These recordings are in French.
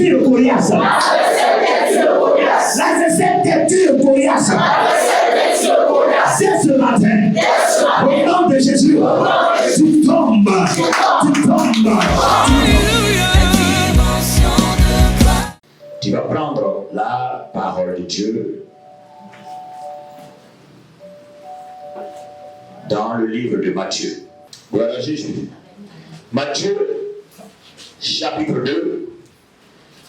têtu de Goliath. L'adversaire têtu de Goliath. C'est ce matin. Au nom de Jésus, tu tombes. Tu tombes. Tu vas prendre la parole de Dieu dans le livre de Matthieu. Voilà Jésus. Matthieu, chapitre 2,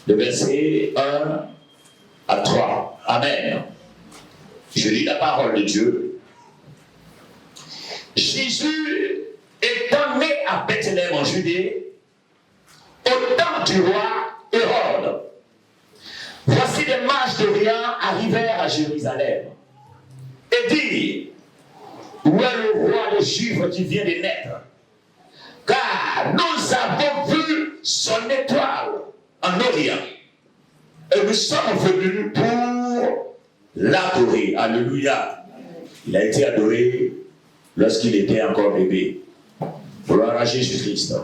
le verset 1 à 3. Amen. Je lis la parole de Dieu. Jésus étant né à Bethléem en Judée, au temps du roi Hérode, voici des mages d'Orient arrivèrent à Jérusalem et dirent: où est le roi des Juifs qui vient de naître? Car nous avons vu son étoile en Orient et nous sommes venus pour l'adorer. Alléluia. Il a été adoré lorsqu'il était encore bébé. Gloire à Jésus-Christ.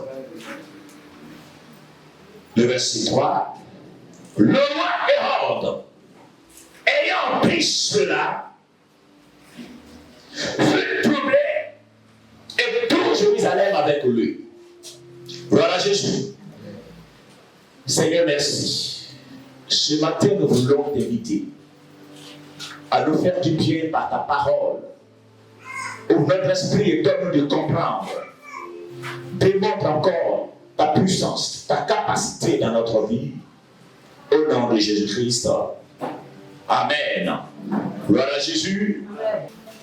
Le verset 3. Le roi Hérode, ayant pris cela, fut troublé et tout Jérusalem avec lui. Voilà Jésus. Seigneur, merci. Ce matin, nous voulons t'inviter à nous faire du bien par ta parole. Ouvre notre esprit et donne-nous de comprendre. Démontre encore ta puissance, ta capacité dans notre vie. Au nom de Jésus-Christ. Amen. Gloire à Jésus.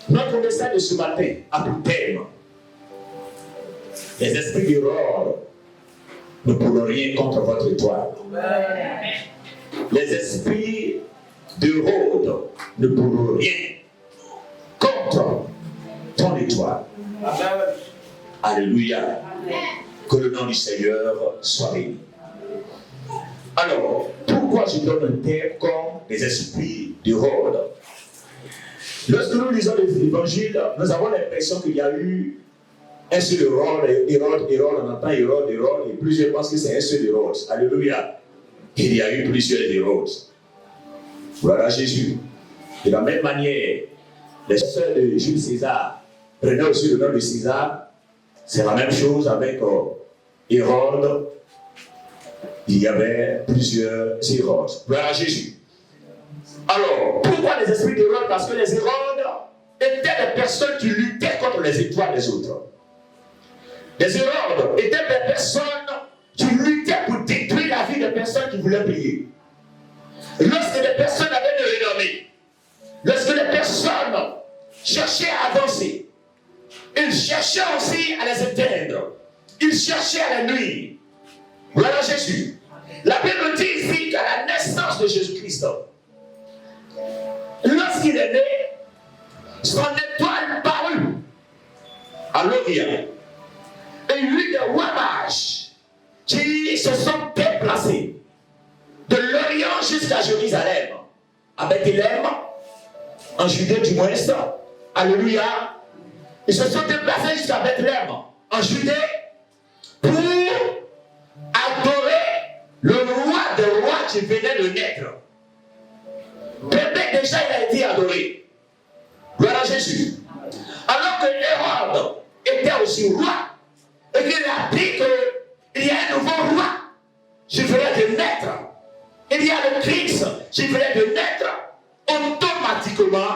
Notre message de ce matin a pour thème: les esprits d'Hérode ne pourront rien contre votre étoile. Les esprits d'Hérode ne pourront rien contre ton étoile. Alléluia. Que le nom du Seigneur soit béni. Alors, pourquoi je donne un thème comme les esprits d'Hérode? Lorsque nous lisons les évangiles, nous avons l'impression qu'il y a eu un seul Hérode, on entend Hérode, et plusieurs pensent que c'est un seul Hérode. Alléluia. Il y a eu plusieurs Hérodes. Voilà Jésus. De la même manière, les sœurs de Jules César prenaient aussi le nom de César. C'est la même chose avec Hérode. Il y avait plusieurs Hérodes. Voilà Jésus. Alors, pourquoi les esprits d'Hérode? Parce que les Hérodes étaient des personnes qui luttaient contre les étoiles des autres. Les Hérodes étaient des personnes qui luttaient pour détruire la vie des personnes qui voulaient prier. Lorsque les personnes avaient de renommée, lorsque les personnes cherchaient à avancer, ils cherchaient aussi à les éteindre. Ils cherchaient à les nuire. Voilà Jésus. La Bible dit ici qu'à la naissance de Jésus-Christ, lorsqu'il est né, son étoile parut à l'Orient. Et il y eut des rois mages qui se sont déplacés de l'Orient jusqu'à Jérusalem, à Bethléem, en Judée du moins. Alléluia. Ils se sont déplacés jusqu'à Bethléem, en Judée, pour adorer le roi des rois qui venait de naître. Bébé déjà il a été adoré. Voilà Jésus. Alors que Hérode était aussi roi, et qu'il a dit qu'il y a un nouveau roi qui venait de naître, il y a le Christ qui venait de naître, automatiquement,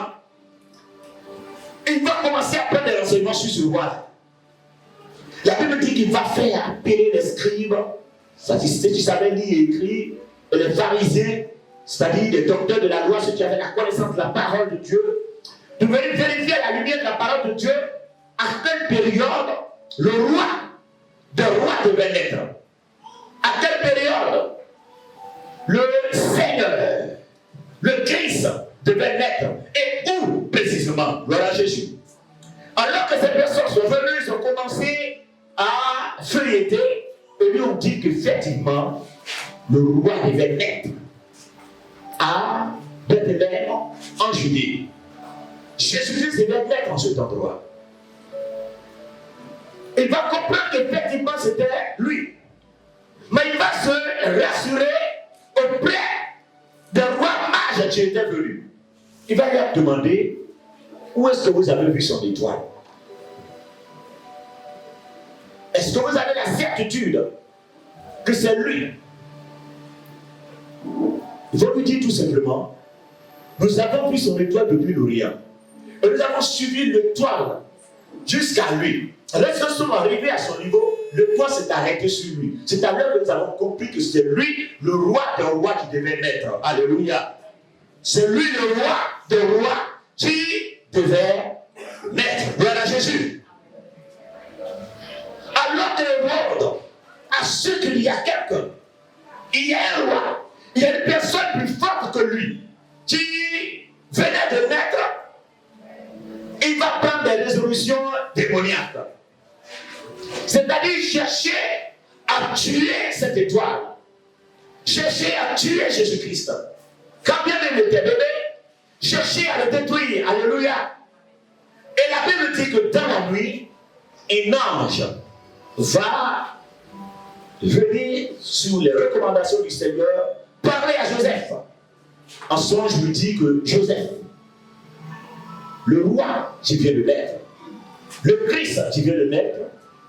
il va commencer à prendre des renseignements sur ce roi. La Bible dit qu'il va faire appeler les scribes, ceux qui savaient lire et écrire, et les pharisiens, c'est-à-dire les docteurs de la loi, ceux qui avaient la connaissance de la parole de Dieu, de venir vérifier à la lumière de la parole de Dieu à quelle période le roi des rois devait naître. À quelle période le Seigneur, le Christ devait naître. Et où précisément? Voilà Jésus. Alors que ces personnes sont venues, ils ont commencé à feuilleter et lui ont dit qu'effectivement, le roi devait naître à Bethléem en Judée. Jésus-Christ devait naître en cet endroit. Il va comprendre qu'effectivement c'était lui. Mais il va se rassurer l'ange qui était venu, il va lui demander où est-ce que vous avez vu son étoile? Est-ce que vous avez la certitude que c'est lui? Il faut lui dire tout simplement, nous avons vu son étoile depuis l'Orient. Et nous avons suivi l'étoile jusqu'à lui. Lorsque nous sommes arrivés à son niveau, l'étoile s'est arrêtée sur lui. C'est alors que nous avons compris que c'est lui, le roi des rois, qui devait naître. Alléluia. C'est lui, le roi des rois, qui devait naître. Gloire à Jésus. Alors que le monde a su qu'il y a quelqu'un, il y a un roi, il y a une personne plus forte que lui, qui venait de naître, il va prendre des résolutions démoniaques. C'est-à-dire chercher à tuer cette étoile. Chercher à tuer Jésus-Christ. Quand bien même il était bébé, chercher à le détruire. Alléluia. Et la Bible dit que dans la nuit, un ange va venir sous les recommandations du Seigneur parler à Joseph. En songe, lui dit que Joseph, le roi qui vient de naître, le Christ qui vient de naître,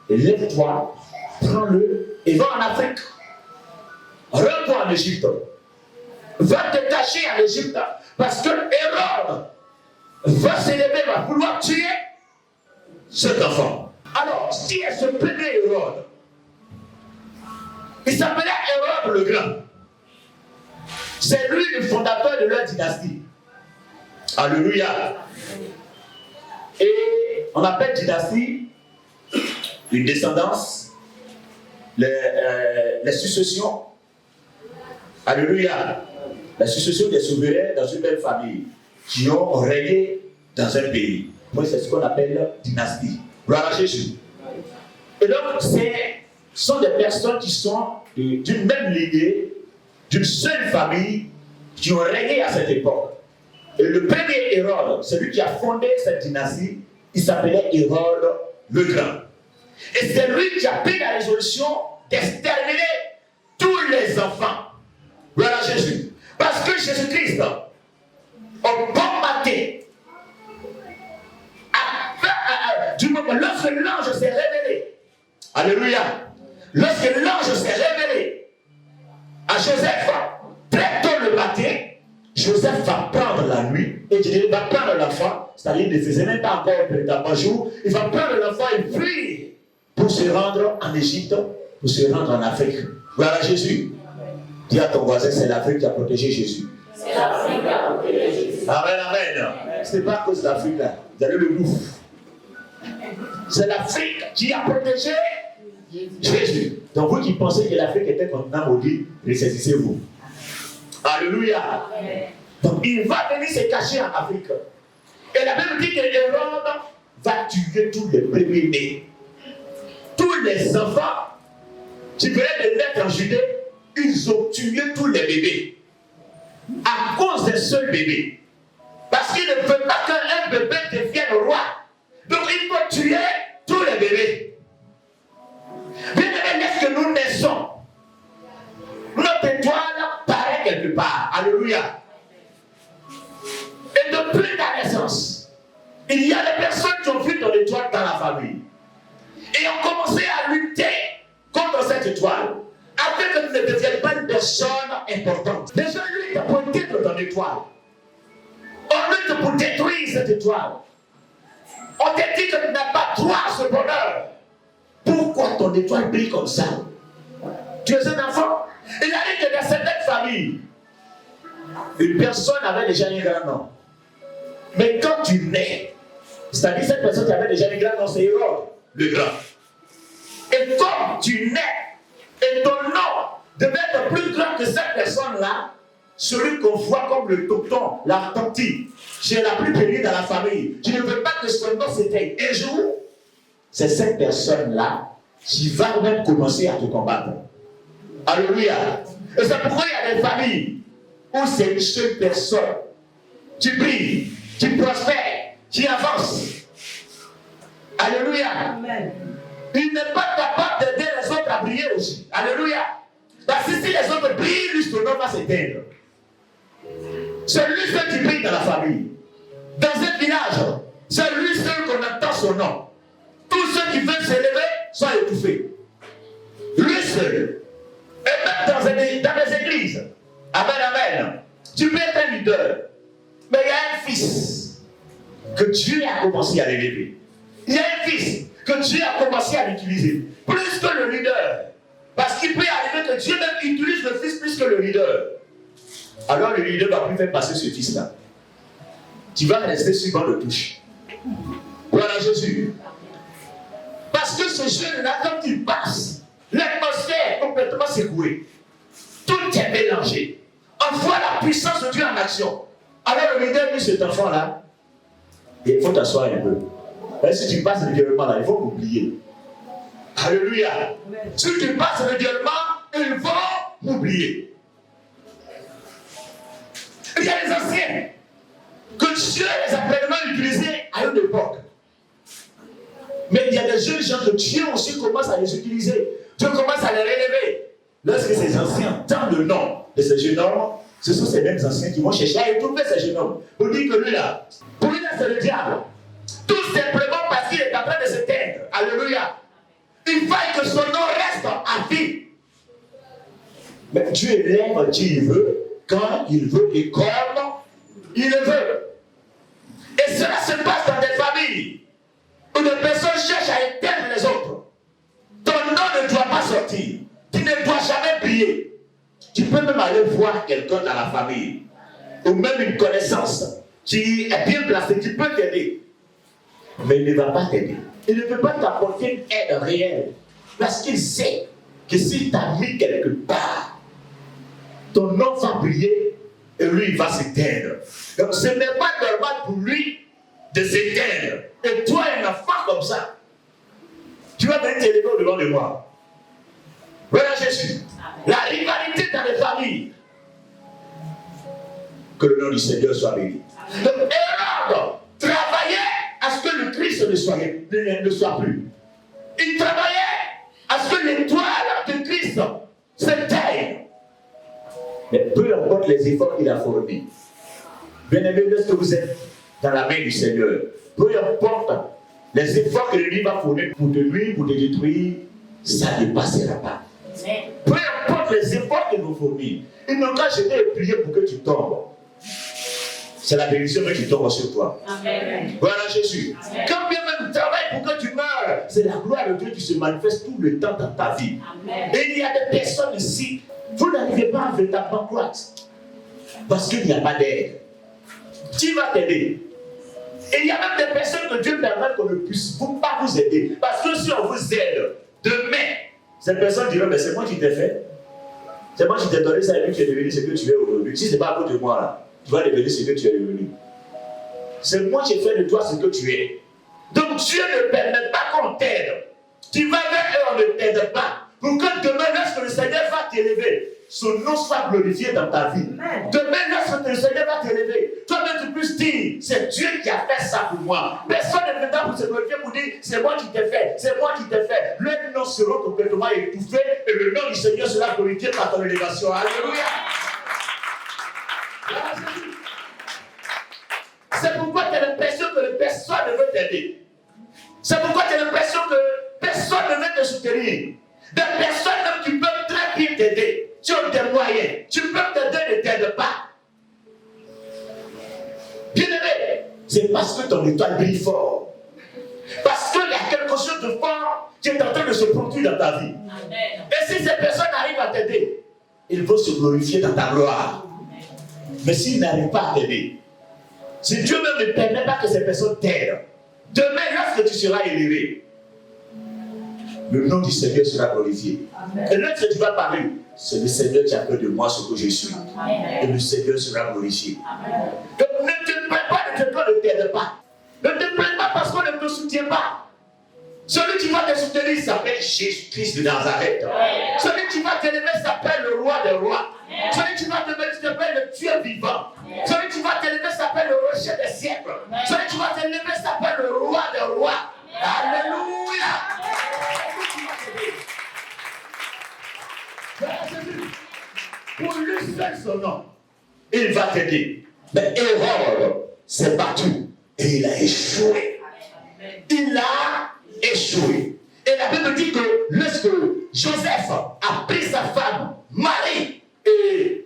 lève-toi, prends-le et va en Afrique. Rends-toi en Égypte. Va te cacher en Égypte parce que Hérode va s'élever, va vouloir tuer cet enfant. Alors, si elle se prenait Hérode, il s'appelait Hérode le Grand. C'est lui le fondateur de leur dynastie. Alléluia. Et on appelle dynastie une descendance, les successions. Alléluia. La succession des souverains dans une même famille qui ont régné dans un pays. Moi, c'est ce qu'on appelle dynastie. Gloire à Jésus. Et donc, ce sont des personnes qui sont d'une même lignée, d'une seule famille, qui ont régné à cette époque. Et le premier Hérode, celui qui a fondé cette dynastie, il s'appelait Hérode le Grand. Et c'est lui qui a pris la résolution d'exterminer tous les enfants. Voilà Jésus. Parce que Jésus-Christ, au bon matin, du moment lorsque l'ange s'est révélé, alléluia, lorsque l'ange s'est révélé à Joseph, très tôt le matin, Joseph va prendre la nuit et il va prendre l'enfant, c'est-à-dire il ne faisait même pas encore un véritable jour, il va prendre l'enfant et fuir pour se rendre en Égypte, pour se rendre en Afrique. Voilà Jésus. Dis à ton voisin, c'est l'Afrique qui a protégé Jésus. C'est l'Afrique qui a protégé Jésus. Amen, amen. Ce n'est pas à cause de l'Afrique là. Vous allez le bouffer. C'est l'Afrique qui a protégé Jésus. Donc vous qui pensez que l'Afrique était continent maudit, ressaisissez-vous. Alléluia. Donc il va venir se cacher en Afrique. Et la Bible dit que Hérode va tuer tous les premiers-nés. Tous les enfants qui venaient de naître en Judée, ils ont tué tous les bébés. À cause d'un seul bébé. Parce qu'il ne veut pas qu'un bébé devienne roi. Donc il faut tuer tous les bébés. Bien aimé, lorsque nous naissons, notre étoile paraît quelque part. Alléluia. Et depuis ta naissance, il y a des personnes qui ont vu ton étoile dans la famille. Et ont commencé à lutter contre cette étoile. Afin que tu ne deviennes pas une personne importante. Déjà, lui, il t'a pointé de ton étoile. On lutte pour détruire cette étoile. On t'a dit que tu n'as pas droit à ce bonheur. Pourquoi ton étoile brille comme ça? Tu es un enfant. Il arrive que dans certaines familles, une personne avait déjà un grand nom. Mais quand tu nais, c'est-à-dire cette personne qui avait déjà un grand nom, c'est Hérode, le grand. Et comme tu nais, et ton nom devait être plus grand que cette personne-là, celui qu'on voit comme le tonton, la tantine, qui est la plus pénible dans la famille. Tu ne veux pas que son nom s'éteigne. Un jour, c'est cette personne-là qui va même commencer à te combattre. Alléluia. Et c'est pourquoi il y a des familles où c'est une seule personne qui brille, qui prospère, qui avance. Alléluia. Amen. Il n'est pas capable d'aider les autres à briller aussi. Alléluia. Parce que si les autres brillent, lui, son nom va s'éteindre. C'est lui seul qui brille dans la famille. Dans un village, c'est lui seul qu'on entend son nom. Tous ceux qui veulent s'élever sont étouffés. Lui seul. Et même dans les églises. Amen, amen. Tu peux être un leader. Mais il y a un fils que Dieu a commencé à l'élever. Il y a un fils que Dieu a commencé à l'utiliser. Plus que le leader. Parce qu'il peut arriver que Dieu même utilise le fils plus que le leader. Alors le leader va plus faire passer ce fils-là. Tu vas rester sur le touche. Voilà Jésus. Parce que ce jeune-là, quand il passe, l'atmosphère est complètement secouée. Tout est mélangé. On voit la puissance de Dieu en action. Alors le leader dit cet enfant-là, il faut t'asseoir un peu. Et si tu passes régulièrement là, il faut m'oublier. Alléluia. Si tu passes régulièrement, ils vont m'oublier. Il y a des anciens que Dieu les a pleinement utilisés à une époque. Mais il y a des jeunes gens que Dieu aussi commence à les utiliser. Dieu commence à les relever. Lorsque ces anciens entendent le nom de ces jeunes hommes, ce sont ces mêmes anciens qui vont chercher à étouffer ces jeunes hommes. Pour dire que lui là, pour lui là c'est le diable. Tout simplement parce qu'il est en train de s'éteindre. Alléluia. Il faut que son nom reste à vie. Mais Dieu élève qui il veut, quand il veut et comme il le veut. Et cela se passe dans des familles où des personnes cherchent à éteindre les autres. Ton nom ne doit pas sortir. Tu ne dois jamais briller. Tu peux même aller voir quelqu'un dans la famille, ou même une connaissance qui est bien placée, qui peut t'aider. Mais il ne va pas t'aider. Il ne peut pas t'apporter une aide réelle. Parce qu'il sait que s'il t'a mis quelque part, ton nom va briller et lui il va s'éteindre. Donc ce n'est pas normal pour lui de s'éteindre. Et toi, un enfant comme ça, tu vas venir t'élever au-devant de moi. Voilà Jésus. La rivalité dans les familles. Que le nom du Seigneur soit béni. Donc Hérode travaillait à ce que le Christ ne soit plus. Il travaillait à ce que l'étoile de Christ s'éteigne. Mais peu importe les efforts qu'il a fournis, bien aimé, lorsque vous êtes dans la main du Seigneur, peu importe les efforts que lui va fournir pour te nuire, pour te détruire, ça ne passera pas. Peu importe les efforts qu'il vous fournit, il ne va jeter et prier pour que tu tombes. C'est la bénédiction qui tombe sur toi. Amen. Voilà Jésus. Amen. Quand bien même tu travailles pour que tu meurs, c'est la gloire de Dieu qui se manifeste tout le temps dans ta vie. Amen. Et il y a des personnes ici, vous n'arrivez pas à véritablement croître. Parce qu'il n'y a pas d'aide. Qui va t'aider? Et il y a même des personnes que Dieu permet qu'on ne puisse pas vous aider. Parce que si on vous aide, demain, ces personnes diront, mais c'est moi qui t'ai fait. C'est moi qui t'ai donné ça et puis tu es devenu ce que tu es aujourd'hui. Si ce n'est pas à cause de moi, là, tu vas devenir ce que tu es devenu. C'est moi qui ai fait de toi ce que tu es. Donc Dieu ne permet pas qu'on t'aide. Tu vas vers eux, on ne t'aide pas. Pour que demain, lorsque le Seigneur va t'élever, son nom soit glorifié dans ta vie. Amen. Demain, lorsque le Seigneur va t'élever, toi-même tu puisses dire, c'est Dieu qui a fait ça pour moi. Personne ne viendra pour se glorifier pour dire, c'est moi qui t'ai fait, c'est moi qui t'ai fait. Leurs noms seront complètement étouffés et le nom du Seigneur sera glorifié par ton élévation. Alléluia. C'est pourquoi tu as l'impression que personne ne veut t'aider. C'est pourquoi tu as l'impression que personne ne veut te soutenir. Des personnes même qui peuvent très bien t'aider. Tu as des moyens. Tu peux t'aider, ne t'aide pas. Bien aimé, c'est parce que ton étoile brille fort. Parce qu'il y a quelque chose de fort qui est en train de se produire dans ta vie. Amen. Et si ces personnes arrivent à t'aider, ils vont se glorifier dans ta gloire. Mais s'ils n'arrivent pas à t'aider, si Dieu même ne permet pas que ces personnes t'aident, demain, lorsque tu seras élevé, le nom du Seigneur sera glorifié. Amen. Et lorsque tu vas parler, c'est le Seigneur qui a fait de moi ce que je suis. Amen. Et le Seigneur sera glorifié. Amen. Donc ne te plains pas de ce qu'on ne t'aide pas. Ne te plains pas parce qu'on ne te soutient pas. Celui qui va te soutenir s'appelle Jésus-Christ de Nazareth. Amen. Celui qui va t'élever s'appelle le roi des rois. Amen. Celui qui va t'élever s'appelle le Dieu vivant. Amen. Celui qui va t'élever s'appelle le rocher des siècles. Amen. Celui qui va t'élever s'appelle le roi des rois. Amen. Alléluia. Pour lui seul son nom, il va t'aider. Mais Hérode s'est battu et il a échoué. Il a échoué. Et la Bible dit que lorsque Joseph a pris sa femme, Marie, et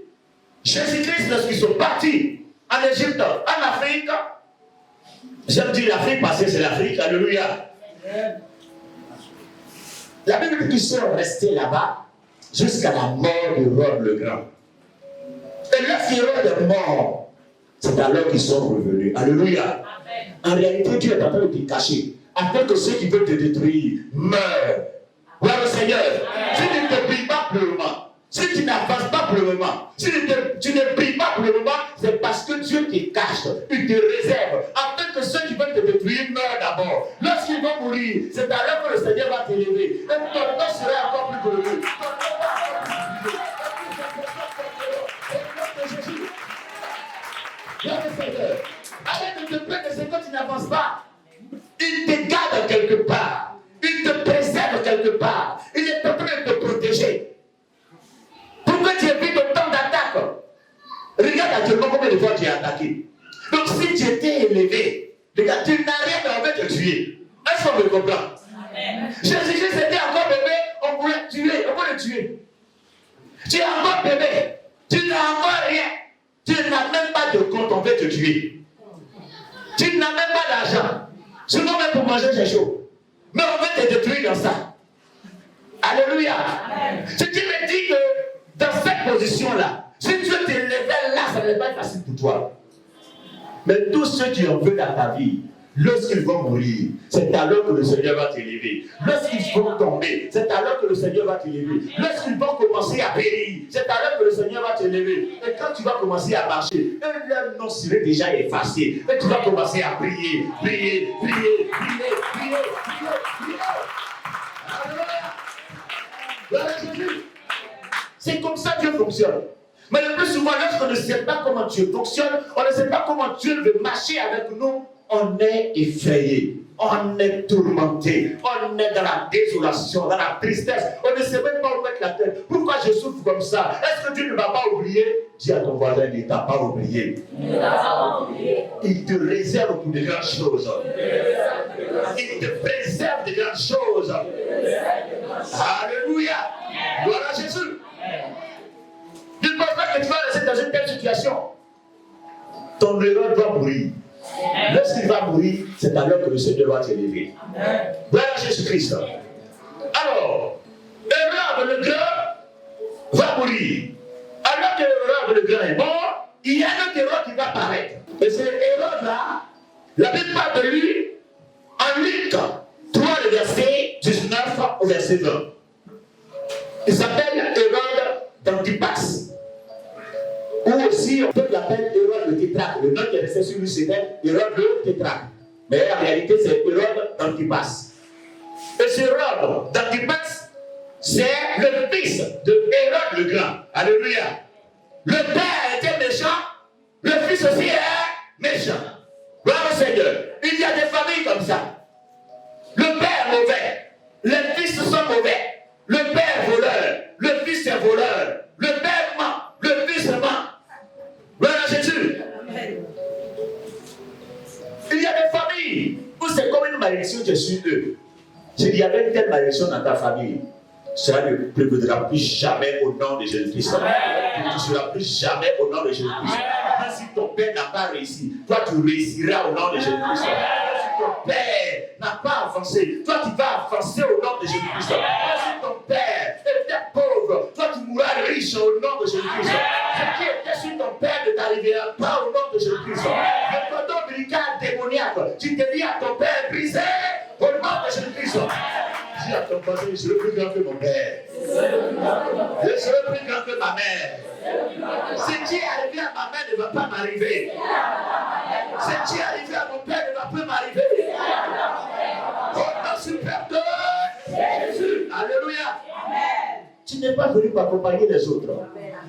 Jésus-Christ, lorsqu'ils sont partis en Égypte, en Afrique, j'aime dire l'Afrique parce que c'est l'Afrique, alléluia. La Bible dit qu'ils sont restés là-bas jusqu'à la mort d'Hérode le Grand. Et lorsqu'Hérode est mort, c'est alors qu'ils sont revenus. Alléluia. En réalité, Dieu est en train de te cacher, afin que ceux qui veulent te détruire meurent. Gloire au Seigneur. Si tu ne te pries pas pour le moment, si tu n'avances pas pour le moment, si tu ne pries pas pour le moment, c'est parce que Dieu te cache, il te réserve, afin que ceux qui veulent te détruire meurent d'abord. Lorsqu'ils vont mourir, c'est alors que le Seigneur va t'élever. Et ton nom sera encore plus glorieux. Gloire au Seigneur. Arrête de te plaindre, c'est quand tu n'avances pas. Il te garde quelque part. Il te préserve quelque part. Il est en train de te protéger. Pour que tu évites autant d'attaques. Regarde actuellement combien de fois tu es attaqué. Donc si tu étais élevé, regarde, tu n'as rien, mais on veut te tuer. Est-ce qu'on me comprend? Jésus-Christ était encore bébé, on voulait te tuer, on veut le tuer. Tu es encore bébé, tu n'as encore rien. Tu n'as même pas de compte, on veut te tuer. Tu n'as même pas d'argent. Souvent même pour manger, c'est chaud. Mais on veut te détruire dans ça. Alléluia. Si tu me dis que dans cette position-là, si Dieu te levait là, ça n'est pas facile pour toi. Mais tous ceux qui en veulent dans ta vie, lorsqu'ils vont mourir, c'est alors que le Seigneur va t'élever. Lorsqu'ils vont tomber, c'est alors que le Seigneur va t'élever. Lorsqu'ils vont commencer à périr, c'est alors que le Seigneur va t'élever. Et quand tu vas commencer à marcher, leur nom serait déjà effacé. Et tu vas commencer à prier, prier, prier, prier, prier, prier, prier. Alléluia. Gloire à Jésus. C'est comme ça que Dieu fonctionne. Mais le plus souvent, lorsqu'on ne sait pas comment Dieu fonctionne, on ne sait pas comment Dieu veut marcher avec nous, on est effrayé, on est tourmenté, on est dans la désolation, dans la tristesse, on ne sait même pas où mettre la tête. Pourquoi je souffre comme ça? Est-ce que Dieu ne m'a pas oublié? Dis à ton voisin, il ne t'a pas oublié. Il te réserve pour de grandes choses. Il te préserve de grandes choses. Alléluia. Gloire à Jésus. Tu ne penses pas que tu vas rester dans une telle situation. Ton Hérode doit mourir. Lorsqu'il va mourir, c'est alors que le Seigneur va t'élever. Gloire à Jésus-Christ. Alors, Hérode le Grand va mourir. Alors que Hérode le Grand est mort, il y a un autre Hérode qui va apparaître. Et ce Hérode-là, la Bible parle de lui en Luc 3, le verset 19 au verset 20. Il s'appelle Hérode d'Antipas. Ou aussi, on peut l'appeler Hérode le tétrarque. Le nom qui est resté sur lui, c'était Hérode le tétrarque. Mais en réalité, c'est Hérode d'Antipas. Et ce Hérode d'Antipas, c'est le fils de Hérode le Grand. Alléluia. Le père était méchant, le fils aussi est méchant. Gloire au Seigneur. Il y a des familles comme ça. Le père mauvais, les fils sont mauvais. Le père voleur, le fils est voleur. Le père ment, le fils ment. Gloire à Jésus. Il y a des familles où c'est comme une malédiction qui est sur eux. S'il y avait une telle malédiction dans ta famille, cela ne prévaudra plus jamais au nom de Jésus-Christ. Tu ne seras plus jamais au nom de Jésus-Christ. Même si ton père n'a pas réussi, toi tu réussiras au nom de Jésus-Christ. Même si ton père n'a pas avancé, toi tu vas avancer au nom de Jésus-Christ. Même si ton père était pauvre, toi tu mourras riche au nom de Jésus-Christ. Ce qui était sur ton père ne t'arrivera pas au nom de Jésus-Christ. Le cordon ombilical démoniaque, tu te dis à ton père brisé au nom de Jésus-Christ. Dis à ton voisin, je serai plus grand que mon père. Je serai plus grand que ma mère. Ce qui est arrivé à ma mère ne va pas m'arriver. Ce qui est arrivé à mon père ne va plus m'arriver. Au nom super de Jésus. Alléluia. Tu n'es pas venu pour accompagner les autres.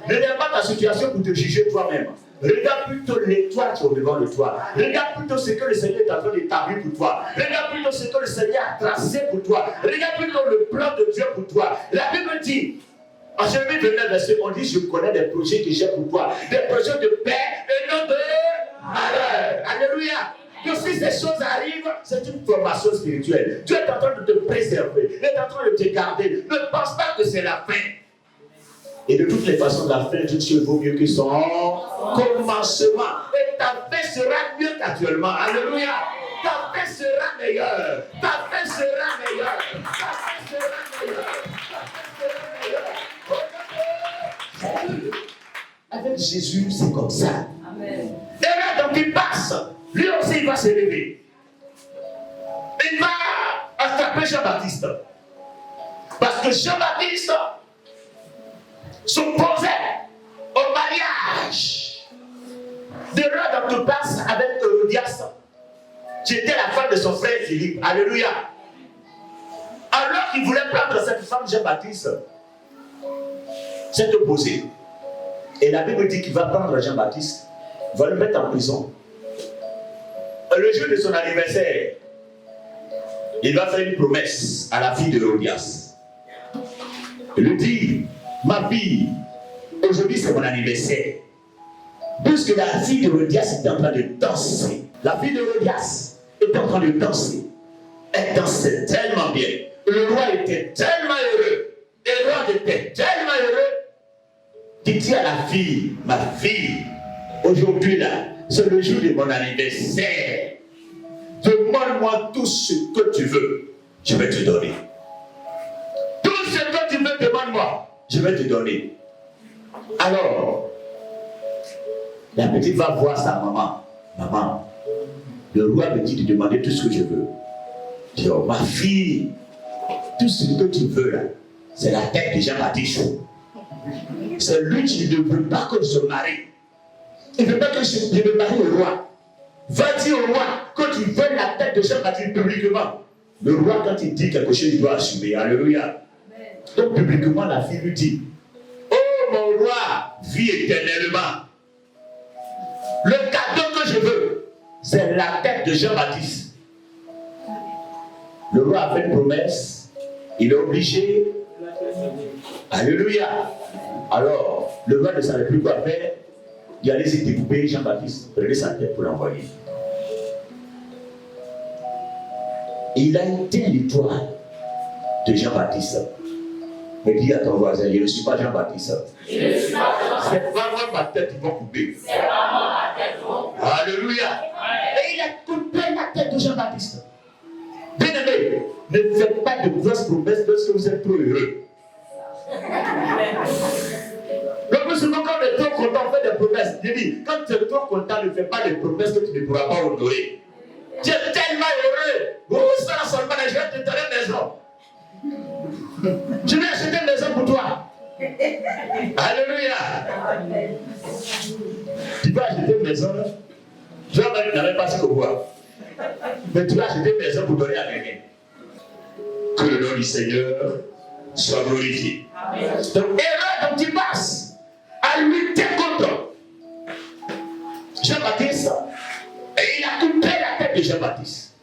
Ne regarde pas ta situation pour te juger toi-même. Regarde plutôt l'étoile qui est devant le toit. Regarde plutôt ce que le Seigneur est en train d'établir pour toi. Regarde plutôt ce que le Seigneur a tracé pour toi. Regarde plutôt le plan de Dieu pour toi. La Bible dit, en Jérémie 29, verset, on dit, je connais des projets que j'ai pour toi. Des projets de paix et non de Alléluia. Que si ces choses arrivent, c'est une formation spirituelle. Dieu est en train de te préserver. Il est en train de te garder. Ne pense pas que c'est la fin. Et de toutes les façons, la fin d'une chose vaut mieux que son commencement. Et ta fin sera mieux qu'actuellement. Alléluia. Ta fin sera meilleure. Ta fin sera meilleure. Ta fin sera meilleure. Ta fin sera meilleure. Avec Jésus, c'est comme ça. Amen. Et là, donc il passe. Lui aussi, il va se lever. Il va attraper Jean-Baptiste. Parce que Jean-Baptiste s'opposait au mariage de Hérode Antipas avec Hérodias, qui était la femme de son frère Philippe. Alléluia. Alors qu'il voulait prendre cette femme, Jean-Baptiste s'est opposé. Et la Bible dit qu'il va prendre Jean-Baptiste, va le mettre en prison. Le jour de son anniversaire, il va faire une promesse à la fille de Hérodias. Il lui dit, ma fille, aujourd'hui c'est mon anniversaire. Puisque la fille d'Hérodias était en train de danser. La fille d'Hérodias était en train de danser. Elle dansait tellement bien. Le roi était tellement heureux. Hérode était tellement heureux. Dit à la fille, ma fille, aujourd'hui là, c'est le jour de mon anniversaire. Demande-moi tout ce que tu veux. Je vais te donner. Tout ce que tu veux, demande-moi. Je vais te donner. Alors, la petite va voir sa maman. Maman, le roi me dit de demander tout ce que je veux. Je dis, oh ma fille, tout ce que tu veux là, c'est la tête de Jean-Baptiste. C'est lui qui ne veut pas que je se marie. Il ne veut pas que je me marie au roi. Va dire au roi que tu veux la tête de Jean-Baptiste publiquement. Le roi, quand il dit quelque chose, il doit assumer. Alléluia. Donc publiquement, la fille lui dit, oh mon roi, vis éternellement. Le cadeau que je veux, c'est la tête de Jean-Baptiste. Le roi a fait une promesse. Il est obligé. Alléluia. Alors, le roi ne savait plus quoi faire. Il allait se découper Jean-Baptiste, prenait sa tête pour l'envoyer. Il a été l'étoile de Jean-Baptiste. Mais dis à ton voisin, je ne suis pas Jean-Baptiste. C'est vraiment ma tête qui va couper. Alléluia. Et il a coupé la tête de Jean-Baptiste. Bien-aimé, ne faites pas de grosses promesses lorsque vous êtes trop heureux. Le plus souvent, quand on est trop content, on fait des promesses. Je dis, quand tu es trop content, ne fais pas des promesses que tu ne pourras pas honorer. Tu es tellement heureux. Où sera seulement je vais te donner une maison. Je vais acheter une maison pour toi. Alléluia. Tu vas acheter une maison. Tu n'avais pas ce que voir. Mais tu vas acheter une maison pour donner à quelqu'un. Que le nom du Seigneur soit glorifié. Donc, Hérode, tu passes à lutter contre Jean-Baptiste. Et il a coupé la tête de Jean-Baptiste.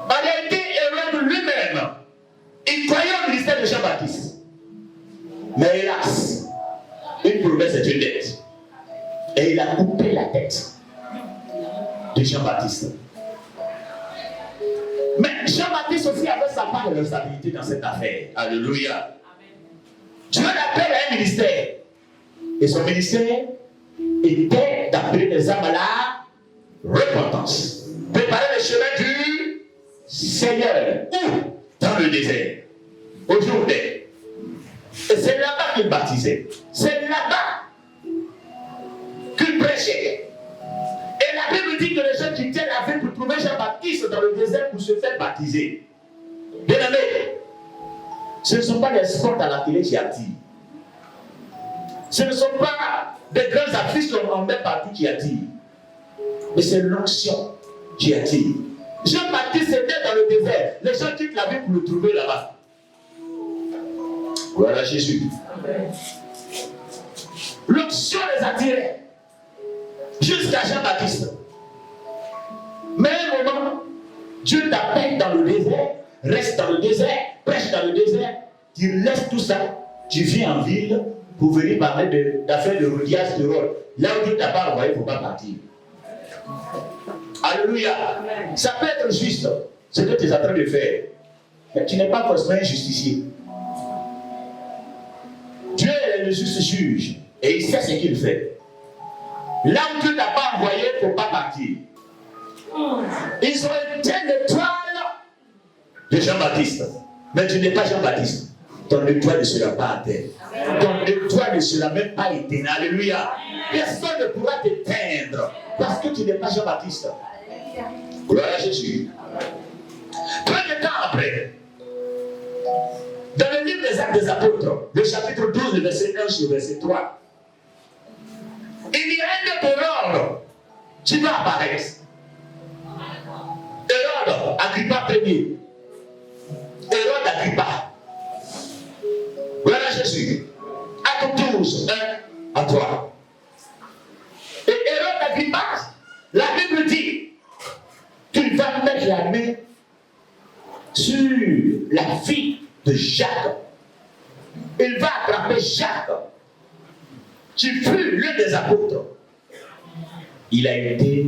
En réalité, Hérode lui-même, il croyait au ministère de Jean-Baptiste. Mais hélas, une promesse est une dette. Et il a coupé la tête de Jean-Baptiste. Mais Jean-Baptiste aussi avait sa part de responsabilité dans cette affaire. Alléluia. Dieu l'appelle à un ministère. Et son ministère était d'appeler les âmes à la repentance. Préparer le chemin du Seigneur. Où? Dans le désert. Au Jourdain. Et c'est là-bas qu'il baptisait. C'est là-bas qu'il prêchait. Et la Bible dit que les gens qui tiennent la vie pour trouver Jean-Baptiste dans le désert pour se faire baptiser. Bien aimé, ce ne sont pas les spots à la télé qui attirent. Ce ne sont pas des grandes affiches qu'on met partout qui attirent. Mais c'est l'onction qui attire. Jean-Baptiste était dans le désert. Les gens quittent la vie pour le trouver là-bas. Voilà Jésus. L'onction les attirait. Jusqu'à Jean-Baptiste. Mais à un moment, Dieu t'appelle dans le désert, reste dans le désert, prêche dans le désert, tu laisses tout ça, tu viens en ville pour venir parler d'affaires de Hérodias de Rhodes. Là où Dieu t'a pas envoyé, il ne faut pas partir. Alléluia. Ça peut être juste ce que tu es en train de faire. Mais tu n'es pas forcément un justicier. Dieu est le juste juge et il sait ce qu'il fait. Là où Dieu ne t'a pas envoyé, il ne faut pas partir. Ils ont été l'étoile de Jean-Baptiste. Mais tu n'es pas Jean-Baptiste. Ton étoile ne sera pas à terre. Ton étoile ne sera même pas éteinte. Alléluia. Personne ne pourra t'éteindre parce que tu n'es pas Jean-Baptiste. Gloire à Jésus. Peu de temps après, dans le livre des Actes des Apôtres, le chapitre 12, le verset 1 sur le verset 3, il y a un de l'ordre qui va apparaître. Hérode Agrippa Ier. Hérode Agrippa. Voilà Jésus. Acte 12, 1 à 3. Et Hérode Agrippa, la Bible dit qu'il va mettre la main sur la fille de Jacques. Il va attraper Jacques, qui fut l'un des apôtres. Il a été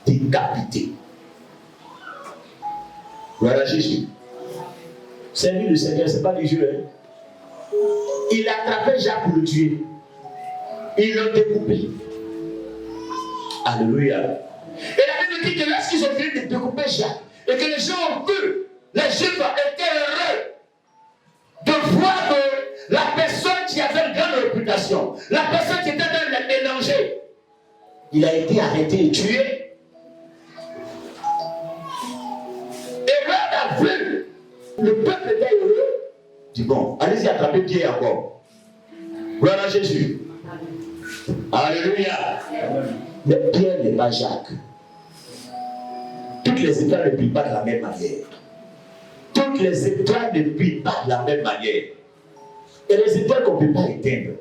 décapité. Voilà Jésus. C'est lui le Seigneur, ce n'est pas du jeu. Hein? Il a attrapé Jacques pour le tuer. Ils l'ont découpé. Alléluia. Et la Bible dit que lorsqu'ils ont fini de découper Jacques, et que les gens ont vu, les Juifs étaient heureux de voir que la personne qui avait une grande réputation, la personne qui était dans le mélanger, il a été arrêté et tué. Hérode a vu, le peuple était heureux. Il dit bon, allez-y attraper Pierre encore. Gloire à Jésus. Alléluia. Mais Pierre n'est pas Jacques. Toutes les étoiles ne brillent pas de la même manière. Toutes les étoiles ne brillent pas de la même manière. Et les étoiles qu'on ne peut pas éteindre.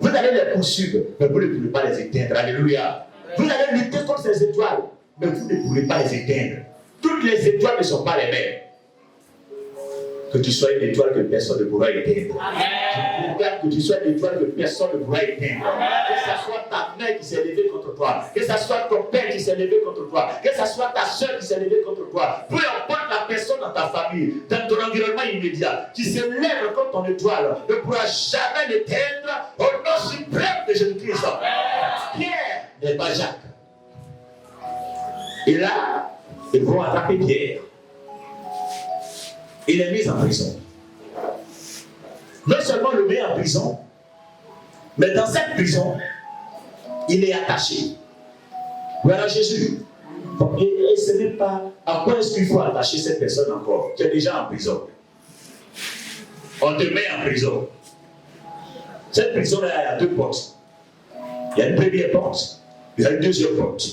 Vous allez les poursuivre, mais vous ne pouvez pas les éteindre. Alléluia. Vous allez lutter contre ces étoiles, mais vous ne pouvez pas les éteindre. Toutes les étoiles ne sont pas les mêmes. Que tu sois une étoile que personne ne pourra éteindre. Je regarde que tu sois une étoile que personne ne pourra éteindre. Que ce soit ta mère qui s'est levée contre toi, que ce soit ton père qui s'est levé contre toi, que ce soit ta soeur qui s'est levée contre toi, peu importe la personne dans ta famille, dans ton environnement immédiat, qui se lève contre ton étoile, ne pourra jamais l'éteindre au nom suprême de Jésus-Christ. Pierre n'est pas Jacques. Et là, ils vont attraper Pierre. Il est mis en prison. Non seulement le met en prison, mais dans cette prison, il est attaché. Voilà Jésus. Et ce n'est pas à quoi est-ce qu'il faut attacher cette personne encore. Tu es déjà en prison. On te met en prison. Cette prison-là, il y a deux portes. Il y a une première porte, il y a une deuxième porte.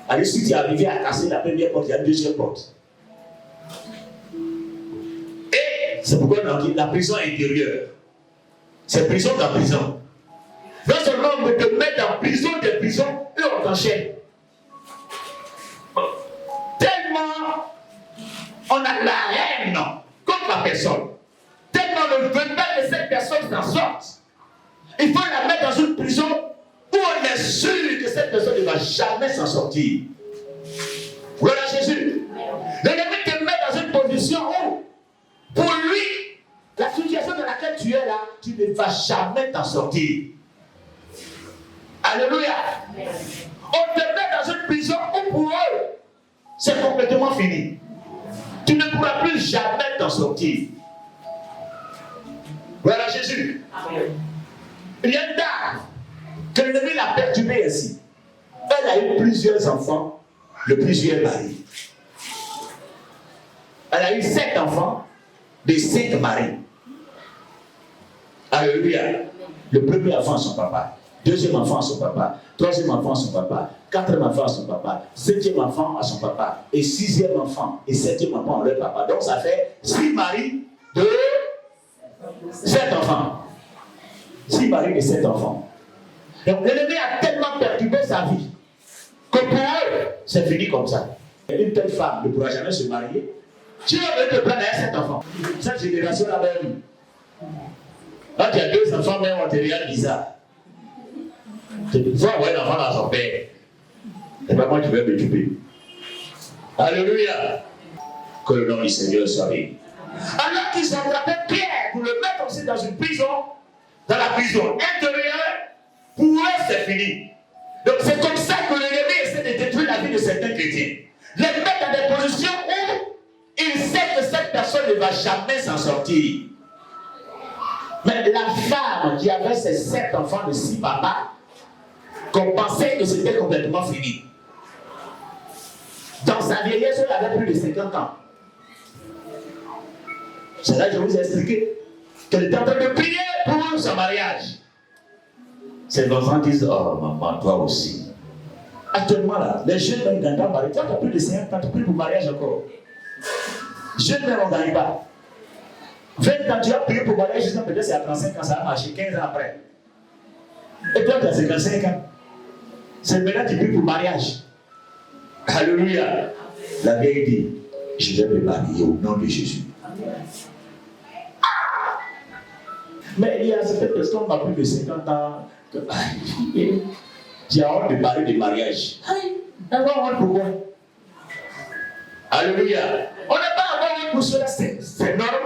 À l'issue, tu es arrivé à casser la première porte, il y a une deuxième porte. C'est pourquoi on dit la prison intérieure. C'est prison dans prison. Non seulement on te met en prison des prisons et on t'enchaîne. Tellement on a la haine contre la personne. Tellement on ne veut pas que cette personne s'en sorte. Il faut la mettre dans une prison où on est sûr que cette personne ne va jamais s'en sortir. Voilà Jésus. L'ennemi te met dans une position où pour lui, la situation dans laquelle tu es là, tu ne vas jamais t'en sortir. Alléluia. On te met dans une prison où pour eux, c'est complètement fini. Tu ne pourras plus jamais t'en sortir. Voilà Jésus. Il y a une dame que l'ennemi l'a perturbée ainsi. Elle a eu plusieurs enfants de plusieurs maris. Elle a eu 7 enfants de 5 maris. Alléluia. Le premier enfant à son papa, deuxième enfant à son papa, troisième enfant à son papa, quatrième enfant à son papa, cinquième enfant à son papa, et sixième enfant et septième enfant à leur papa. Donc ça fait 6 maris de 7 enfants. 6 maris de 7 enfants. Donc l'ennemi a tellement perturbé sa vie que pour eux, c'est fini comme ça. Une telle femme ne pourra jamais se marier. Dieu veut te prendre à 7 enfants. Cette génération-là même. Quand tu as 2 enfants, même on te regarde bizarre. Il faut avoir un enfant dans son père. C'est pas moi qui vais m'occuper. Alléluia. Que le nom du Seigneur soit béni. Alors qu'ils ont attrapé Pierre pour le mettre aussi dans une prison, dans la prison intérieure, pour eux c'est fini. Donc c'est comme ça que l'ennemi essaie de détruire la vie de certains chrétiens. Les mettre dans des positions où il sait que cette personne ne va jamais s'en sortir. Mais la femme qui avait ses 7 enfants de 6 papas, qu'on pensait que c'était complètement fini. Dans sa vieillesse, elle avait plus de 50 ans. C'est là que je vous ai expliqué qu'elle était en train de prier pour son mariage. Ses enfants disent, oh maman, toi aussi. Actuellement là, les jeunes ne gagnent pas mariage. Toi, tu as plus de 50 ans, tu pries pour mariage encore. Jeunes ne gagnent pas. 20 ans, tu as prié pour mariage, jusqu'à peut-être c'est à 35 ans, ça va marcher 15 ans après. Et toi, tu as 55 ans. C'est maintenant que tu pries pour mariage. Alléluia. La vieille dit, je vais me marier au nom de Jésus. Mais il y a cette personne qui a plus de 50 ans. Qui a honte de parler de mariage. Elle va honte pourquoi? Alléluia. On n'a pas avoir honte pour cela, c'est normal.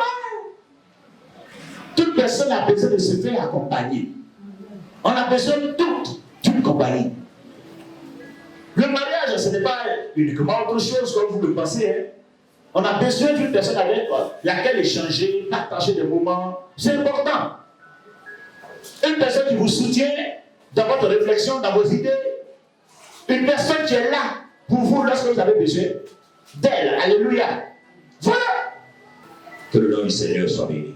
Toute personne a besoin de se faire accompagner. On a besoin de toute compagnie. Le mariage, ce n'est pas uniquement autre chose comme vous le pensez. Hein. On a besoin d'une personne avec laquelle échanger, partager des moments. C'est important. Une personne qui vous soutient dans votre réflexion, dans vos idées. Une personne qui est là pour vous lorsque vous avez besoin d'elle. Alléluia. Voilà. Que le nom du Seigneur soit béni.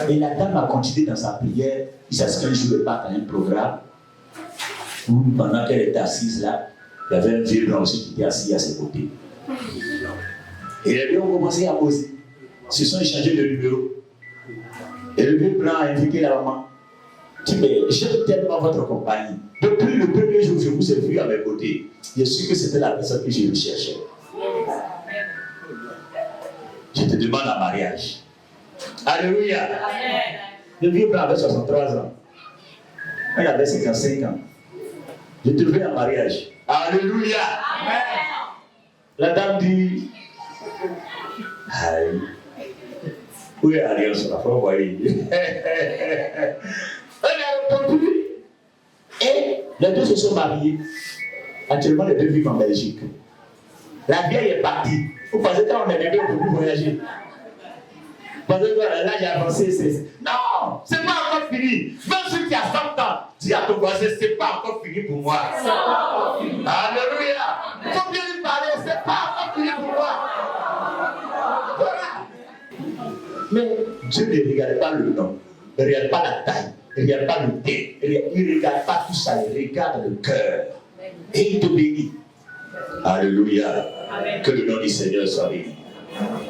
Et la dame a continué dans sa prière. Il s'est qu'un jour, elle part dans un programme où pendant qu'elle était assise là, il y avait un vieux blanc aussi qui était assis à ses côtés. Et les deux ont commencé à poser. Ils se sont échangés de numéros. Et le vieux blanc a invité la maman. Il dit, mais j'aime tellement votre compagnie. Depuis le premier jour que je vous ai vu à mes côtés, je suis que c'était la personne que je recherchais. Je te demande un mariage. Alléluia. Amen. Le vieux blanc avait 63 ans. Elle avait 55 ans. Je te veux un mariage. Alléluia. Amen. La dame dit, aïe. Où est l'alliance? La fois, voyez. Elle a répondu. Et les deux se sont mariés. Actuellement, les deux vivent en Belgique. La vieille est partie. Vous pensez que quand on est bébé, on ne peut plus voyager. Parce que l'âge avancé, c'est. Non, c'est pas encore fini. Même ceux qui a 100 ans, dis à ton voisin, c'est pas encore fini pour moi. Alléluia. Combien lui parler, c'est pas encore fini pour moi. Voilà. Mais Dieu ne regarde pas le nom, ne regarde pas la taille, ne regarde pas le thé, il ne regarde pas tout ça, il regarde le cœur. Et il te bénit. Alléluia. Amen. Que le nom du Seigneur soit béni.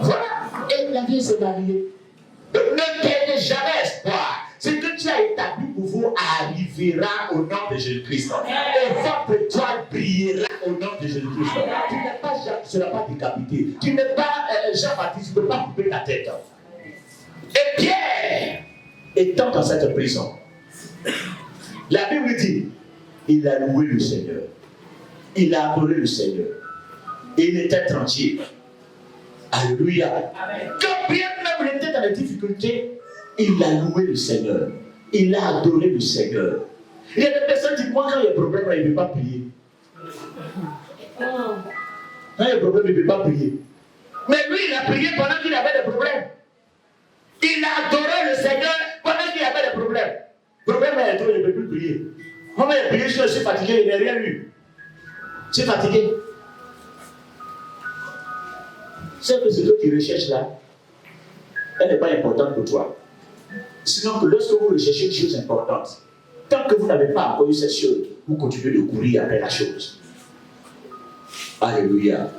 Voilà. Et la vie s'est mariée. Ne perdez jamais espoir. Ce que tu as établi pour vous arrivera au nom de Jésus-Christ. Et votre étoile brillera au nom de Jésus-Christ. Tu n'es pas Jean, tu ne seras pas décapité. Tu n'es pas Jean-Baptiste, tu ne peux pas couper ta tête. Et Pierre, étant dans cette prison, la Bible dit, il a loué le Seigneur. Il a adoré le Seigneur. Et il était tranquille. Alléluia. Amen. Quand Pierre même était dans les difficultés, il a loué le Seigneur. Il a adoré le Seigneur. Il y a des personnes qui disent, moi quand il y a des problèmes, il ne veut pas prier. Quand il y a des problèmes, il ne veut pas prier. Mais lui, il a prié pendant qu'il avait des problèmes. Il a adoré le Seigneur pendant qu'il avait des problèmes. Le problème est trop, il ne peut plus prier. Moi, j'ai prié, je suis fatigué, il n'a rien eu. Tu es fatigué. C'est que ce que tu recherches là, elle n'est pas importante pour toi. Sinon que lorsque vous recherchez une chose importante, tant que vous n'avez pas encore eu cette chose, vous continuez de courir après la chose. Alléluia.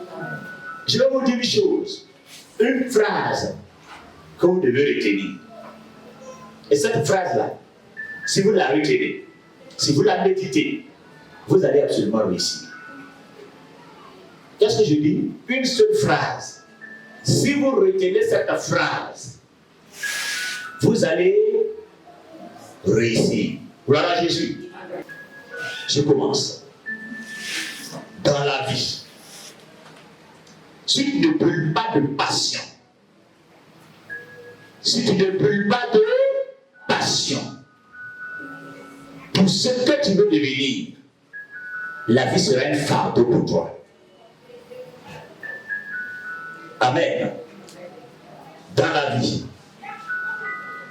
Je vais vous dire une chose, une phrase que vous devez retenir. Et cette phrase-là, si vous la retenez, si vous la méditez, vous allez absolument réussir. Qu'est-ce que je dis? Une seule phrase. Si vous retenez cette phrase, vous allez réussir. Gloire à Jésus. Je commence. dans la vie, si tu ne brûles pas de passion, si tu ne brûles pas de passion pour ce que tu veux devenir, la vie sera un fardeau pour toi. Amen. Dans la vie,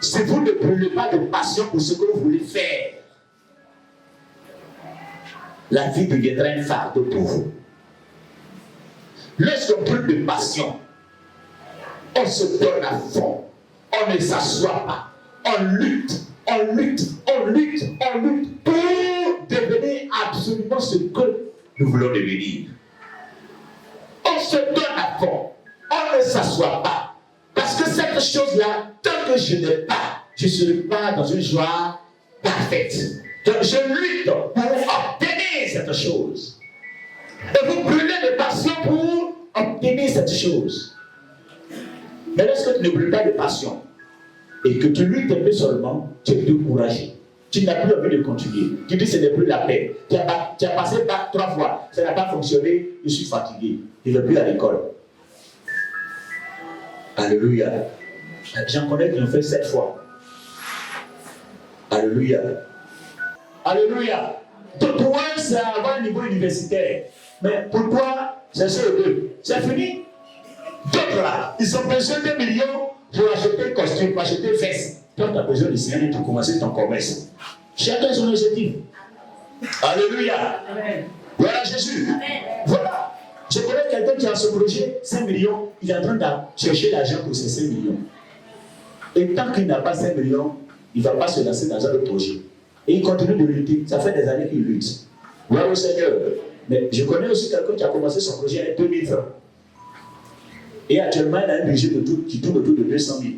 si vous ne brûlez pas de passion pour ce que vous voulez faire, la vie deviendra un fardeau pour vous. Lorsqu'on brûle de passion, on se donne à fond, on ne s'assoit pas, on lutte pour devenir absolument ce que nous voulons devenir. On se donne à fond, on ne s'assoit pas, parce que cette chose-là, tant que je n'ai pas, je ne serai pas dans une joie parfaite. Donc je lutte pour obtenir cette chose. Et vous brûlez de passion pour obtenir cette chose. Mais lorsque tu ne brûles pas de passion et que tu luttes un peu seulement, tu es découragé. Tu n'as plus envie de continuer. Tu dis ce n'est plus la peine. Tu as passé bac 3 fois, ça n'a pas fonctionné, je suis fatigué. Je ne vais plus à l'école. Alléluia. J'en connais qui l'ont fait 7 fois. Alléluia. Alléluia. Pour eux, c'est avoir un niveau universitaire. Mais pour toi, c'est ce deux. C'est fini. D'autres là, ils ont besoin de millions pour acheter un costume, pour acheter une veste. Toi, tu as besoin de signer pour commencer ton commerce. Chacun son objectif. Alléluia. Amen. Voilà Jésus. Amen. Voilà. Je connais quelqu'un qui a ce projet, 5 millions, il est en train de chercher l'argent pour ces 5 millions. Et tant qu'il n'a pas 5 millions, il ne va pas se lancer dans un autre projet. Et il continue de lutter. Ça fait des années qu'il lutte. Gloire au Seigneur. Mais je connais aussi quelqu'un qui a commencé son projet avec 2000 francs. Et actuellement, il a un budget qui tourne autour de 200 000.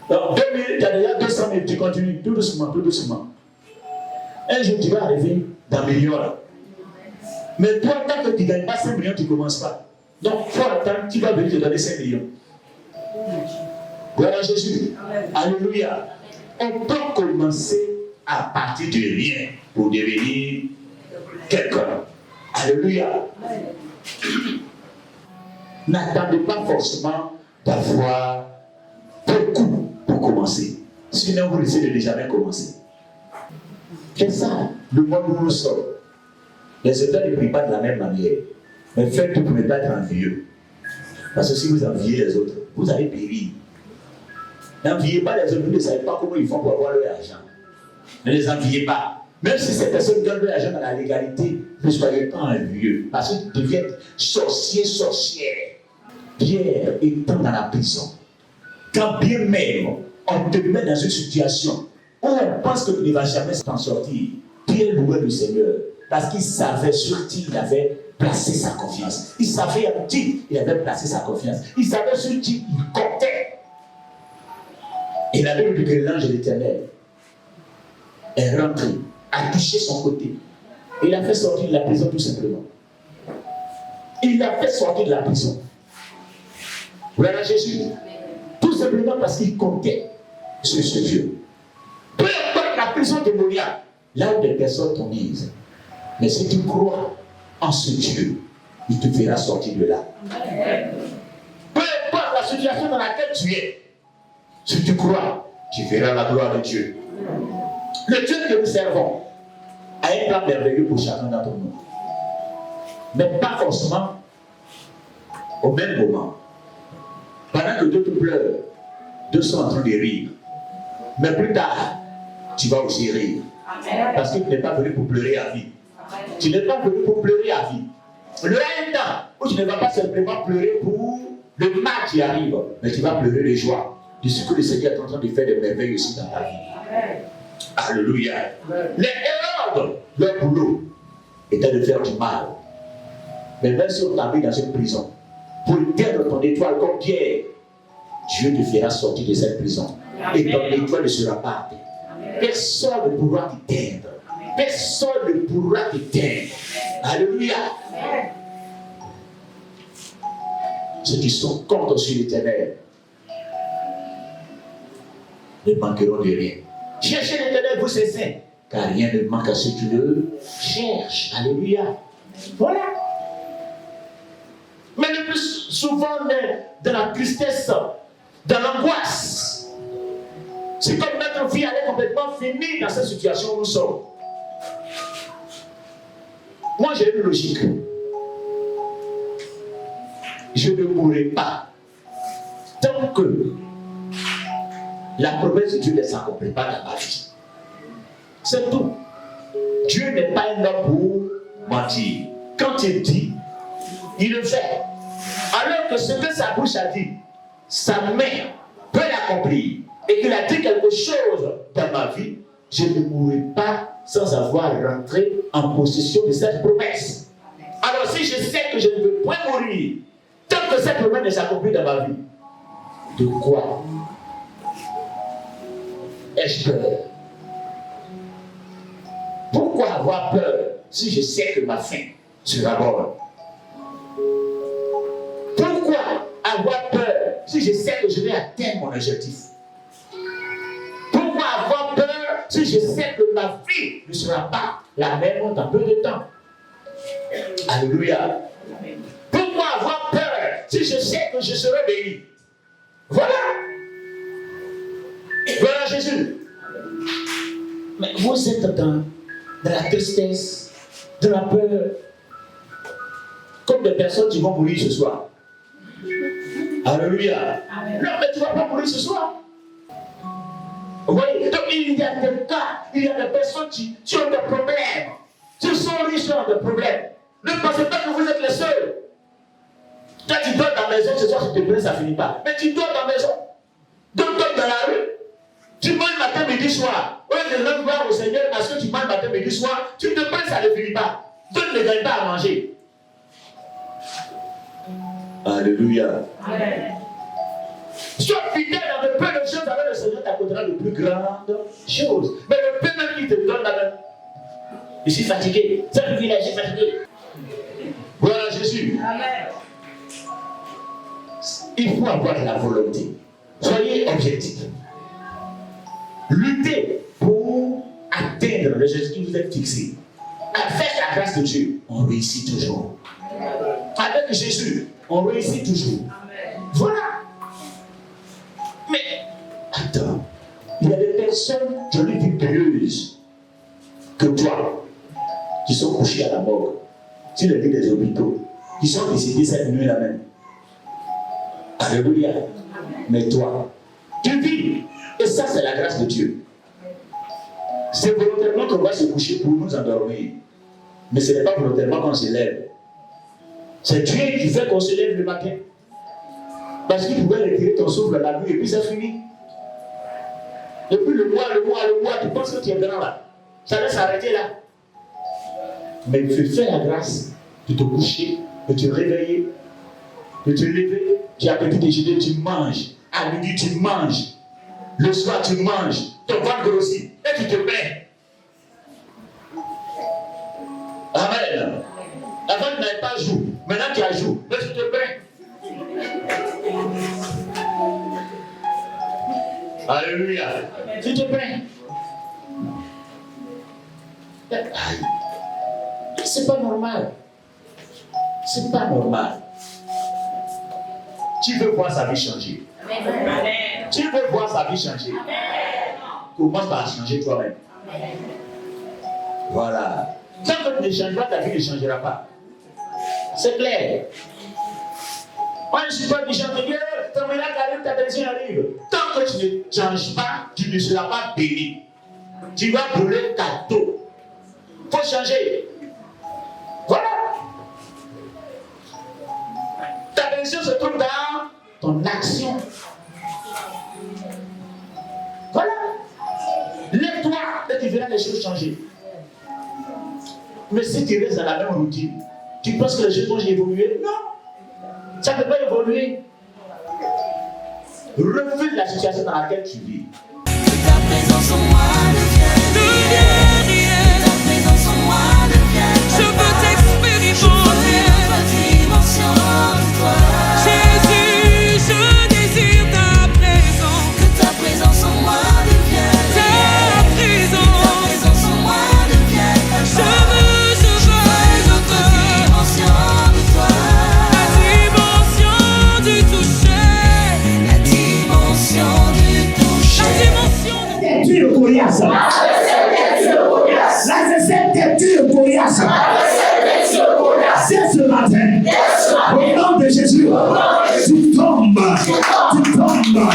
Donc 2000, tu as déjà 200 000, tu continues tout doucement, tout doucement. Un jour, tu vas arriver dans millions là. Mais toi, tant que tu ne gagnes pas 5 millions, tu ne commences pas. Donc, il faut attendre, tu vas venir te donner 5 millions. Voilà Jésus. Amen. Alléluia. On peut commencer à partir de rien pour devenir quelqu'un. Alléluia. N'attendez pas forcément d'avoir beaucoup pour commencer. Sinon, vous risquez de ne jamais commencer. C'est ça, le monde où nous sommes. Les États ne prient pas de la même manière. Mais faites tout pour ne pas être envieux. Parce que si vous enviez les autres, vous allez périr. N'enviez pas les autres, vous ne savez pas comment ils font pour avoir leur argent. Ne les enviez pas. Même si ces personnes donnent leur argent dans la légalité, ne soyez pas envieux. Parce que vous deviez être sorcier, sorcière. Pierre étant dans la prison, quand bien même on te met dans une situation où on pense que tu ne vas jamais t'en sortir, Pierre louait le Seigneur parce qu'il savait sur qui il avait placé sa confiance. Il savait en qui il avait placé sa confiance. Il savait sur qui il comptait. Et la Bible dit que l'ange de l'Éternel est rentré, a touché son côté. Il a fait sortir de la prison tout simplement. Il l'a fait sortir de la prison. Voilà Jésus. Tout simplement parce qu'il comptait sur ce Dieu. Peu importe la prison démoniaque, là où des personnes t'ont mise. Mais si tu crois en ce Dieu, il te fera sortir de là. Peu importe la situation dans laquelle tu es, si tu crois, tu verras la gloire de Dieu. Le Dieu que nous servons a un plan merveilleux pour chacun d'entre nous. Mais pas forcément au même moment. Pendant que d'autres pleurent, d'autres sont en train de rire. Mais plus tard, tu vas aussi rire. Parce que tu n'es pas venu pour pleurer à vie. Tu n'es pas venu pour pleurer à vie. Il y aura un temps où tu ne vas pas simplement pleurer pour le mal qui arrive, mais tu vas pleurer de joie de ce que le Seigneur est en train de faire de merveilles aussi dans ta vie. Alléluia. Les Hérodes, leur boulot était de faire du mal. Mais même si on t'a mis dans une prison, pour éteindre ton étoile comme Pierre, Dieu te fera sortir de cette prison. Et ton étoile ne sera pas atteinte. Personne ne pourra t'éteindre. Personne ne pourra t'éteindre. Alléluia. Ceux qui sont contre sur l'Éternel ne manqueront de rien. Cherchez l'Éternel, vous ses saints, car rien ne manque à ceux qui le cherchent. Alléluia. Voilà. Mais le plus souvent, on est dans la tristesse, dans l'angoisse. C'est comme notre vie allait complètement finir dans cette situation où nous sommes. Moi, j'ai une logique. Je ne mourrai pas tant que la promesse de Dieu ne s'accomplit pas dans ma vie. C'est tout. Dieu n'est pas un homme pour mentir. Quand il dit, il le fait. Alors que ce que sa bouche a dit, sa main peut l'accomplir. Et qu'il a dit quelque chose dans ma vie, je ne mourrai pas sans avoir rentré en possession de cette promesse. Alors si je sais que je ne veux point mourir, tant que cette promesse ne s'accomplit dans ma vie, de quoi ai-je peur? Pourquoi avoir peur si je sais que ma fin sera bonne? Pourquoi avoir peur si je sais que je vais atteindre mon objectif? Pourquoi avoir peur si je sais que ma vie ne sera pas la même dans peu de temps? Alléluia. Pourquoi avoir peur si je sais que je serai béni? Voilà. Voilà Jésus. Mais vous êtes dans la tristesse, dans la peur, comme des personnes qui vont mourir ce soir. Alléluia. Non, mais tu ne vas pas mourir ce soir. Vous voyez, donc il y a des cas, il y a des personnes qui ont des problèmes. Qui sont riches dans des problèmes. Ne pensez pas que vous êtes les seuls. Quand tu dors dans la maison, ce soir, si tu te plains, ça ne finit pas. Mais tu dors dans la maison. Donc, dors dans la rue. Tu manges matin, midi, soir. Au lieu de l'homme voir au Seigneur, parce que tu manges matin, midi, soir, tu te plains, ça ne finit pas. D'autres ne gagnent pas à manger. Alléluia. Amen. Sois fidèle dans le peu de choses, alors le Seigneur t'accordera de plus grandes choses. Mais le peu même qu'il te donne la main. Je suis fatigué. Ça veut dire que je suis fatigué. Voilà Jésus. Amen. Il faut avoir la volonté. Soyez objectifs. Luttez pour atteindre le objectif que vous êtes fixé. Avec la grâce de Dieu, on réussit toujours. Avec Jésus, on réussit toujours. Amen. Voilà. Mais, attends, il y a des personnes qui ont été victorieuses que toi, qui sont couchés à la morgue, sur les lits des hôpitaux, qui sont décédés cette nuit là même. Alléluia. Mais toi, tu vis. Et ça, c'est la grâce de Dieu. C'est volontairement qu'on va se coucher pour nous endormir. Mais ce n'est pas volontairement qu'on se lève. C'est Dieu qui fait qu'on se lève le matin. Parce qu'il pouvait retirer ton souffle la nuit et puis c'est fini. Et puis le mois, tu penses que tu es grand là. Ça va s'arrêter là. Mais il faut faire la grâce de te coucher, de te réveiller, de te lever. Tu as petit déjeuner, tu manges. À midi, tu manges. Le soir, tu manges. Ton ventre grossit. Et tu te plains. Amen. Avant, tu n'avais pas jour. Maintenant, tu as jour. Mais tu te plains. Alléluia. Tu te plains. C'est pas normal. C'est pas normal. Tu veux voir sa vie changer. Amen. Tu veux voir sa vie changer. Amen. Commence par changer toi-même. Amen. Voilà. Tant que tu ne changes pas, ta vie ne changera pas. C'est clair. Moi, je ne suis pas du genre de Dieu. Ton miracle arrive, ta bénédiction arrive. Tant que tu ne changes pas, tu ne seras pas béni. Tu vas brûler ta dos. Il faut changer. Voilà. Ta bénédiction se trouve dans ton action. Voilà. Lève-toi et tu verras les choses changer. Mais si tu restes dans la même routine, tu penses que les choses vont évoluer? Non. Ça ne peut pas évoluer. Refuse la situation dans laquelle tu vis. Ta présence en moi devient. Ta présence en moi devient. Je veux t'expérimenter. Je veux dimension de toi. Jésus, je désire ta présence. Que ta présence en moi devienne. Ta présence en moi devienne. Je veux. L'adversaire qui tue Goliath. C'est ce matin. Au nom de Jésus, tu tombes. Tu tombes.